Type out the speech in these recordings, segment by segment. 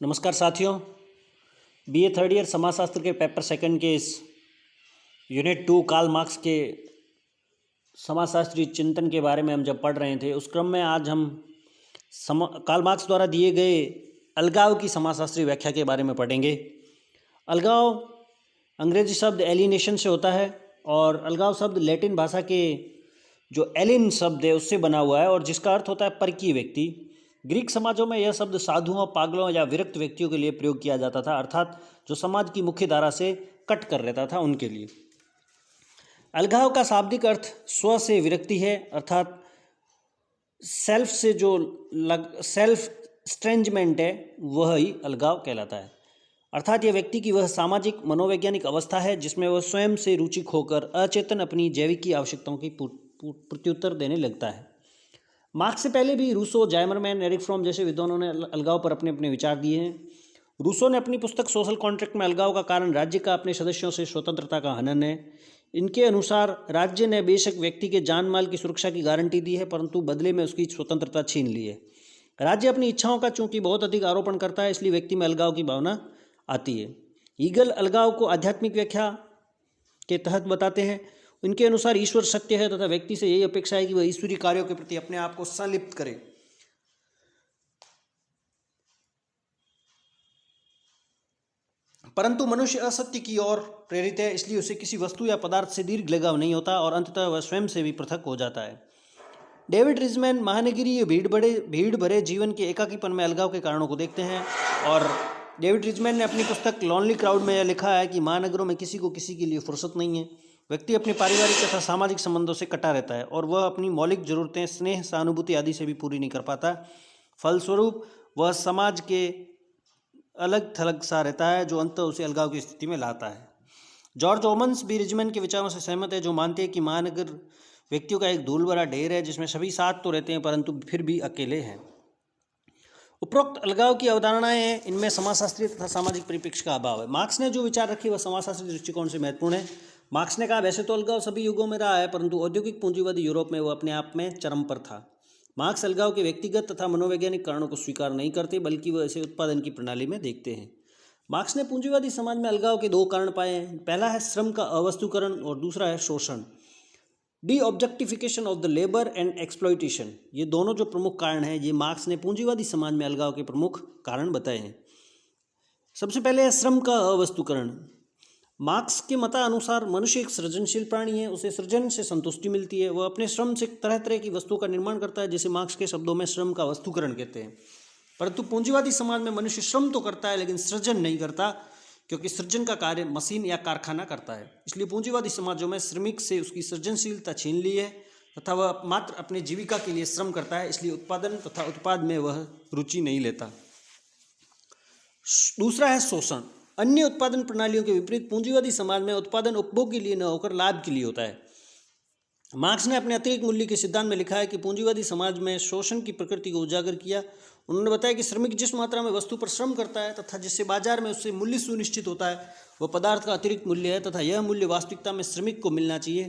नमस्कार साथियों, BA third year समाजशास्त्र के पेपर सेकंड के इस यूनिट 2 कार्ल मार्क्स के समाजशास्त्री चिंतन के बारे में हम जब पढ़ रहे थे, उस क्रम में आज हम कार्ल मार्क्स द्वारा दिए गए अलगाव की समाजशास्त्री व्याख्या के बारे में पढ़ेंगे। अलगाव अंग्रेजी शब्द एलिनेशन से होता है और अलगाव शब्द लैटिन भाषा के जो एलिन शब्द है उससे बना हुआ है और जिसका अर्थ होता है परकीय व्यक्ति। ग्रीक समाजों में यह शब्द साधुओं, पागलों या विरक्त व्यक्तियों के लिए प्रयोग किया जाता था, अर्थात जो समाज की मुख्य धारा से कट कर रहता था उनके लिए। अलगाव का शाब्दिक अर्थ स्व से विरक्ति है, अर्थात सेल्फ से जो सेल्फ स्ट्रेंजमेंट है वह ही अलगाव कहलाता है। अर्थात यह व्यक्ति की वह सामाजिक मनोवैज्ञानिक अवस्था है जिसमें वह स्वयं से रुचि खोकर अचेतन अपनी जैविकी आवश्यकताओं की प्रत्युत्तर देने लगता है। मार्क्स से पहले भी रूसो, जाइमरमैन, एरिक फ्रॉम जैसे विद्वानों ने अलगाव पर अपने अपने विचार दिए हैं। रूसो ने अपनी पुस्तक सोशल कॉन्ट्रैक्ट में अलगाव का कारण राज्य का अपने सदस्यों से स्वतंत्रता का हनन है। इनके अनुसार राज्य ने बेशक व्यक्ति के जान माल की सुरक्षा की गारंटी दी है, परंतु बदले में उसकी स्वतंत्रता छीन ली है। राज्य अपनी इच्छाओं का चूंकि बहुत अधिक आरोपण करता है, इसलिए व्यक्ति में अलगाव की भावना आती है। ईगल अलगाव को आध्यात्मिक व्याख्या के तहत बताते हैं। उनके अनुसार ईश्वर सत्य है तथा व्यक्ति से यही अपेक्षा है कि वह ईश्वरीय कार्यों के प्रति अपने आप को संलिप्त करे। परंतु मनुष्य असत्य की ओर प्रेरित है, इसलिए उसे किसी वस्तु या पदार्थ से दीर्घ लगाव नहीं होता और अंततः वह स्वयं से भी पृथक हो जाता है। डेविड रिजमैन महानगरीय भीड़ भरे जीवन के एकाकीपन में अलगाव के कारणों को देखते हैं और डेविड रिजमैन ने अपनी पुस्तक लॉनली क्राउड में यह लिखा है कि महानगरों में किसी को किसी के लिए फुर्सत नहीं है। व्यक्ति अपने पारिवारिक तथा सामाजिक संबंधों से कटा रहता है और वह अपनी मौलिक जरूरतें, स्नेह, सहानुभूति आदि से भी पूरी नहीं कर पाता। फलस्वरूप वह समाज के अलग थलग सा रहता है, जो अंततः उसे अलगाव की स्थिति में लाता है। जॉर्ज ओमन्स भी रिजमैन के विचारों से सहमत है, जो मानते हैं कि महानगर व्यक्तियों का एक धूल भरा ढेर है जिसमें सभी साथ तो रहते हैं परंतु फिर भी अकेले हैं। उपरोक्त अलगाव की अवधारणाएं हैं, इनमें समाजशास्त्रीय तथा सामाजिक परिप्रेक्ष्य का अभाव है। मार्क्स ने जो विचार रखे वह समाजशास्त्रीय दृष्टिकोण से महत्वपूर्ण है। मार्क्स ने कहा, वैसे तो अलगाव सभी युगों में रहा है, परंतु औद्योगिक पूंजीवादी यूरोप में वह अपने आप में चरम पर था। मार्क्स अलगाव के व्यक्तिगत तथा मनोवैज्ञानिक कारणों को स्वीकार नहीं करते, बल्कि वह इसे उत्पादन की प्रणाली में देखते हैं। मार्क्स ने पूंजीवादी समाज में अलगाव के दो कारण पाए हैं। पहला है श्रम का अवस्तुकरण और दूसरा है शोषण, D objectification of the labour and exploitation. ये दोनों जो प्रमुख कारण हैं, ये मार्क्स ने पूंजीवादी समाज में अलगाव के प्रमुख कारण बताए हैं। सबसे पहले है श्रम का अवस्तुकरण। मार्क्स के मतानुसार मनुष्य एक सृजनशील प्राणी है, उसे सृजन से संतुष्टि मिलती है। वह अपने श्रम से तरह तरह की वस्तुओं का निर्माण करता है, जिसे मार्क्स के शब्दों में श्रम का वस्तुकरण कहते हैं। परंतु पूंजीवादी समाज में मनुष्य श्रम तो करता है लेकिन सृजन नहीं करता, क्योंकि सृजन का कार्य मशीन या कारखाना करता है। इसलिए पूंजीवादी समाजों में श्रमिक से उसकी सृजनशीलता छीन ली है तथा वह मात्र अपने जीविका के लिए श्रम करता है, इसलिए उत्पादन तथा उत्पाद में वह रुचि नहीं लेता। दूसरा है शोषण। अन्य उत्पादन प्रणालियों के विपरीत पूंजीवादी समाज में उत्पादन उपभोग के लिए न होकर लाभ के लिए होता है। मार्क्स ने अपने अतिरिक्त मूल्य के सिद्धांत में लिखा है कि पूंजीवादी समाज में शोषण की प्रकृति को उजागर किया। उन्होंने बताया कि श्रमिक जिस मात्रा में वस्तु पर श्रम करता है तथा जिससे बाजार में उससे मूल्य सुनिश्चित होता है, वह पदार्थ का अतिरिक्त मूल्य है तथा यह मूल्य वास्तविकता में श्रमिक को मिलना चाहिए,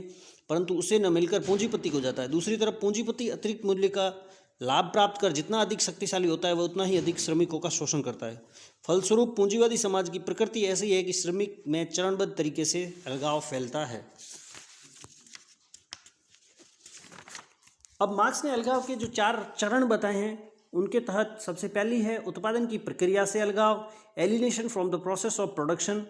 परंतु उसे न मिलकर पूंजीपति को जाता है। दूसरी तरफ पूंजीपति अतिरिक्त मूल्य का लाभ प्राप्त कर जितना अधिक शक्तिशाली होता है, वह उतना ही अधिक श्रमिकों का शोषण करता है। फलस्वरूप पूंजीवादी समाज की प्रकृति ऐसी है कि श्रमिक में चरणबद्ध तरीके से अलगाव फैलता है। अब मार्क्स ने अलगाव के जो 4 चरण बताए हैं, उनके तहत सबसे पहली है उत्पादन की प्रक्रिया से अलगाव, alienation from the process of production,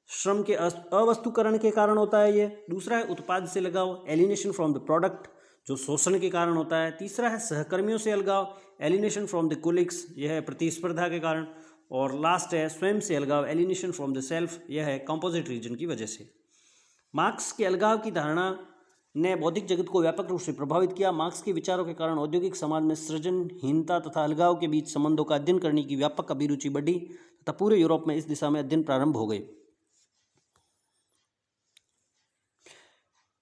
श्रम के अवस्तुकरण के कारण होता है ये। दूसरा है उत्पाद से लगाव, एलिनेशन फ्रॉम द प्रोडक्ट, जो शोषण के कारण होता है। तीसरा है सहकर्मियों से अलगाव, एलिनेशन फ्रॉम द कोलिग्स, यह है प्रतिस्पर्धा के कारण। और लास्ट है स्वयं से अलगाव, एलिनेशन फ्रॉम द सेल्फ, यह है कंपोजिट रीजन की वजह से। मार्क्स के अलगाव की धारणा ने बौद्धिक जगत को व्यापक रूप से प्रभावित किया। मार्क्स के विचारों के कारण औद्योगिक समाज में सृजनहीनता तथा अलगाव के बीच संबंधों का अध्ययन करने की व्यापक अभिरुचि बढ़ी तथा पूरे यूरोप में इस दिशा में अध्ययन प्रारंभ हो गए।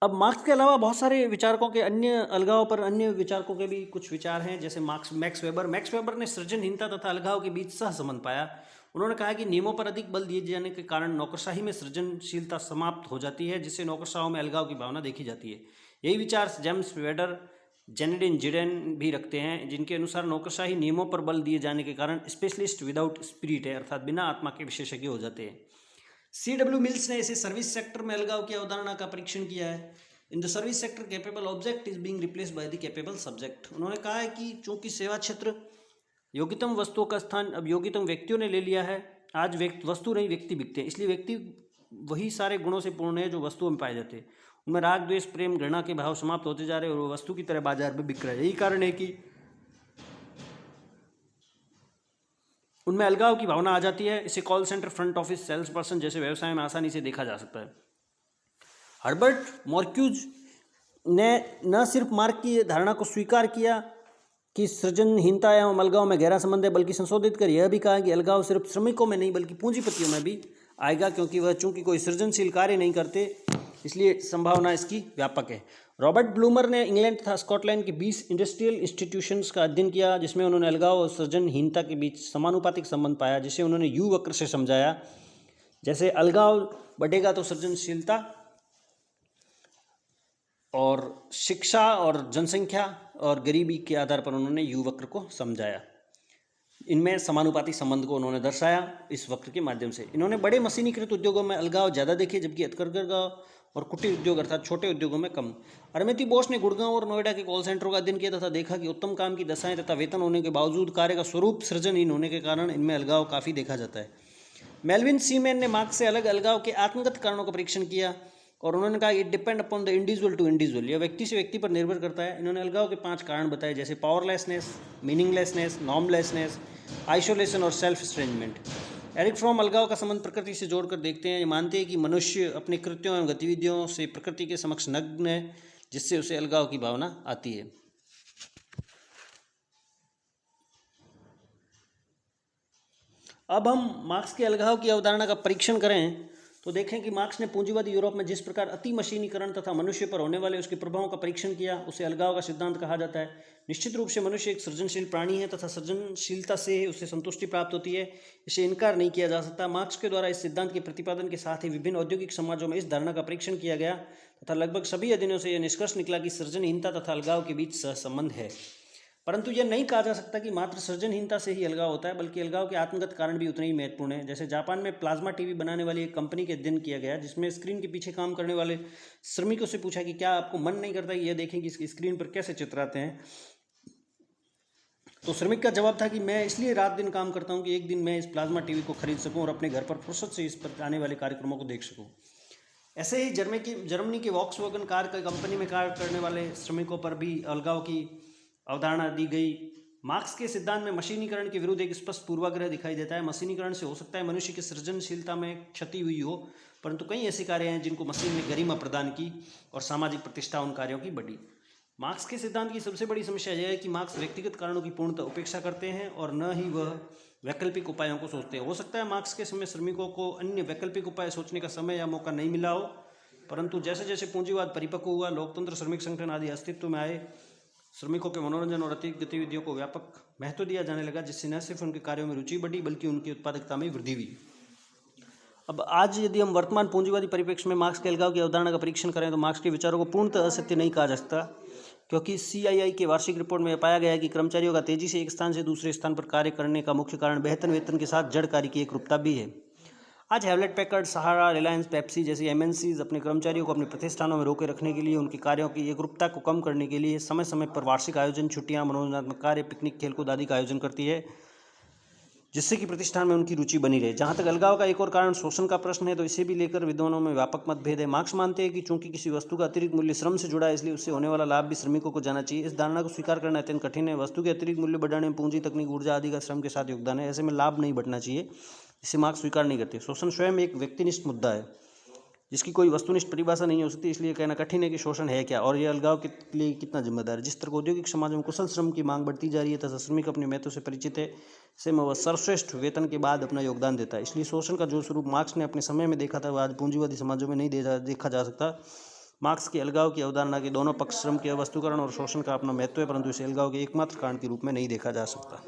अब मार्क्स के अलावा बहुत सारे विचारकों के अन्य अलगाव पर अन्य विचारकों के भी कुछ विचार हैं, जैसे मैक्स वेबर ने सृजनहीनता तथा अलगाव के बीच सह संबंध पाया। उन्होंने कहा कि नियमों पर अधिक बल दिए जाने के कारण नौकरशाही में सृजनशीलता समाप्त हो जाती है, जिससे नौकरशाहों में अलगाव की भावना देखी जाती है। यही विचार जेम्स वेडर जेनेडिन जिडेन भी रखते हैं, जिनके अनुसार नौकरशाही नियमों पर बल दिए जाने के कारण स्पेशलिस्ट विदाउट स्पिरिट है, अर्थात बिना आत्मा के विशेषज्ञ हो जाते हैं। C.W. मिल्स ने इसे सर्विस सेक्टर में अलगाव की अवधारणा का परीक्षण किया है। In the service sector capable object is being replaced by the capable subject. उन्होंने कहा है कि चूंकि सेवा क्षेत्र योग्यतम वस्तुओं का स्थान अब योग्यतम व्यक्तियों ने ले लिया है, आज वस्तु नहीं व्यक्ति बिकते हैं, इसलिए व्यक्ति वही सारे गुणों से पूर्ण है जो वस्तुओं में पाए जाते हैं। उनमें राग द्वेष प्रेम घृणा के भाव समाप्त होते जा रहे हैं और वो वस्तु की तरह बाजार में बिक रहा है। यही कारण है कि उनमें अलगाव की भावना आ जाती है। इसे call centre, front office, sales person जैसे व्यवसाय में आसानी से देखा जा सकता है। हर्बर्ट मॉर्क्यूज ने न सिर्फ मार्क की धारणा को स्वीकार किया कि सृजनहीनता एवं अलगाव में गहरा संबंध है, बल्कि संशोधित कर यह भी कहा कि अलगाव सिर्फ श्रमिकों में नहीं बल्कि पूंजीपतियों में भी आएगा, क्योंकि वह चूंकि कोई सृजनशील कार्य नहीं करते, इसलिए संभावना इसकी व्यापक है। रॉबर्ट ब्लूमर ने इंग्लैंड तथा स्कॉटलैंड के 20 इंडस्ट्रियल इंस्टीट्यूशंस का अध्ययन किया, जिसमें उन्होंने अलगाव और सृजनहीनता के बीच समानुपातिक संबंध पाया, जिसे उन्होंने यू वक्र से समझाया। जैसे अलगाव बढ़ेगा तो सृजनशीलता, और शिक्षा और जनसंख्या और गरीबी के आधार पर उन्होंने यू वक्र को समझाया। इनमें समानुपातिक संबंध को उन्होंने दर्शाया इस वक्र के माध्यम से। इन्होंने बड़े मशीनीकृत उद्योगों में अलगाव ज़्यादा देखे, जबकि हथकरघा और कुटीर उद्योग अर्थात छोटे उद्योगों में कम। अरमेती बोस ने गुड़गांव और नोएडा के कॉल सेंटरों का अध्ययन किया तथा देखा कि उत्तम काम की दशाएं तथा वेतन होने के बावजूद कार्य का स्वरूप सृजनहीन होने के कारण इनमें अलगाव काफ़ी देखा जाता है। मेल्विन सीमैन ने मार्क्स से अलग अलगाव के आत्मगत कारणों का परीक्षण किया और उन्होंने कहा it depend upon the individual to individual, यह व्यक्ति से व्यक्ति पर निर्भर करता है। इन्होंने अलगाव के 5 कारण बताए, जैसे पावरलेसनेस, मीनिंगलेसनेस, नॉर्मलेसनेस, आइसोलेशन और सेल्फ स्ट्रेंजमेंट। एरिक फ्रॉम अलगाव का संबंध प्रकृति से जोड़कर देखते हैं। ये मानते हैं कि मनुष्य अपने कृत्यों एवं गतिविधियों से प्रकृति के समक्ष नग्न है, जिससे उसे अलगाव की भावना आती है। अब हम मार्क्स के अलगाव की अवधारणा का परीक्षण करें तो देखें कि मार्क्स ने पूंजीवादी यूरोप में जिस प्रकार अति मशीनीकरण तथा मनुष्य पर होने वाले उसके प्रभावों का परीक्षण किया, उसे अलगाव का सिद्धांत कहा जाता है। निश्चित रूप से मनुष्य एक सृजनशील प्राणी है तथा सृजनशीलता से उसे संतुष्टि प्राप्त होती है, इसे इनकार नहीं किया जा सकता। मार्क्स के द्वारा इस सिद्धांत के प्रतिपादन के साथ ही विभिन्न औद्योगिक समाजों में इस धारणा का परीक्षण किया गया तथा लगभग सभी अध्ययनों से यह निष्कर्ष निकला कि सृजनहीनता तथा अलगाव के बीच सहसंबंध है। परंतु यह नहीं कहा जा सकता कि मात्र सृजनहीनता से ही अलगाव होता है, बल्कि अलगाव के आत्मगत कारण भी उतने ही महत्वपूर्ण है। जैसे जापान में प्लाज्मा टीवी बनाने वाली एक कंपनी के अध्ययन किया गया, जिसमें स्क्रीन के पीछे काम करने वाले श्रमिकों से पूछा कि क्या आपको मन नहीं करता कि यह देखें कि इसकी स्क्रीन पर कैसे चित्र आते हैं। तो श्रमिक का जवाब था कि मैं इसलिए रात दिन काम करता हूँ कि एक दिन मैं इस प्लाज्मा टीवी को खरीद सकूँ और अपने घर पर फुर्सत से इस पर आने वाले कार्यक्रमों को देख सकूँ। ऐसे ही जर्मनी के वॉक्सवैगन कार की कंपनी में कार्य करने वाले श्रमिकों पर भी अलगाव की अवधारणा दी गई। मार्क्स के सिद्धांत में मशीनीकरण के विरुद्ध एक स्पष्ट पूर्वाग्रह दिखाई देता है। मशीनीकरण से हो सकता है मनुष्य की सृजनशीलता में क्षति हुई हो, परंतु कई ऐसे कार्य हैं जिनको मशीन ने गरिमा प्रदान की और सामाजिक प्रतिष्ठा उन कार्यों की बढ़ी। मार्क्स के सिद्धांत की सबसे बड़ी समस्या यह है कि मार्क्स व्यक्तिगत कारणों की पूर्णतः उपेक्षा करते हैं और न ही वह वैकल्पिक उपायों को सोचते हैं। हो सकता है मार्क्स के समय श्रमिकों को अन्य वैकल्पिक उपाय सोचने का समय या मौका नहीं मिला हो, परंतु जैसे जैसे पूंजीवाद परिपक्व हुआ, लोकतंत्र, श्रमिक संगठन आदि अस्तित्व में आए, श्रमिकों के मनोरंजन और अतिरिक्त गतिविधियों को व्यापक महत्व दिया जाने लगा, जिससे न सिर्फ उनके कार्यों में रुचि बढ़ी बल्कि उनकी उत्पादकता में वृद्धि हुई। अब आज यदि हम वर्तमान पूंजीवादी परिप्रेक्ष्य में मार्क्स के अलगाव की अवधारणा का परीक्षण करें तो मार्क्स के विचारों को पूर्णतः असत्य नहीं कहा जा सकता, क्योंकि CII के वार्षिक रिपोर्ट में पाया गया है कि कर्मचारियों का तेजी से एक स्थान से दूसरे स्थान पर कार्य करने का मुख्य कारण बेहतर वेतन के साथ जड़ कार्य की एकरूपता भी है। आज हेवलेट पैकर्ड, सहारा, रिलायंस, पेप्सी जैसी MNCs अपने कर्मचारियों को अपने प्रतिष्ठानों में रोके रखने के लिए, उनके कार्यों की एकरूपता को कम करने के लिए समय समय पर वार्षिक आयोजन, छुट्टियां, मनोरंजनात्मक कार्य, पिकनिक, खेलकूद आदि का आयोजन करती है, जिससे कि प्रतिष्ठान में उनकी रुचि बनी रहे। जहाँ तक अलगाव का एक और कारण शोषण का प्रश्न है, तो इसे भी लेकर विद्वानों में व्यापक मतभेद है। मार्क्स मानते हैं कि चूंकि किसी वस्तु का अतिरिक्त मूल्य श्रम से जुड़ा है, इसलिए उससे होने वाला लाभ भी श्रमिकों को जाना चाहिए। इस धारणा को स्वीकार करना अत्यंत कठिन है। वस्तु के अतिरिक्त मूल्य बढ़ाने में पूंजी, तकनीक, ऊर्जा आदि का श्रम के साथ योगदान है। ऐसे में लाभ नहीं बढ़ना चाहिए, इसे मार्क्स स्वीकार नहीं करते। शोषण स्वयं एक व्यक्तिनिष्ठ मुद्दा है जिसकी कोई वस्तुनिष्ठ परिभाषा नहीं हो सकती, इसलिए कहना कठिन है कि शोषण है क्या और यह अलगाव के लिए कितना जिम्मेदार है। जिस तरह औद्योगिक समाजों में कुशल श्रम की मांग बढ़ती जा रही है तथा श्रमिक अपने महत्व से परिचित है, इससे वह सर्वश्रेष्ठ वेतन के बाद अपना योगदान देता है। इसलिए शोषण का जो स्वरूप मार्क्स ने अपने समय में देखा था वह आज पूंजीवादी समाजों में नहीं देखा जा सकता। मार्क्स की अलगाव की अवधारणा के दोनों पक्ष श्रम के वस्तुकरण और शोषण का अपना महत्व है, परंतु इसे अलगाव के एकमात्र कारण के रूप में नहीं देखा जा सकता।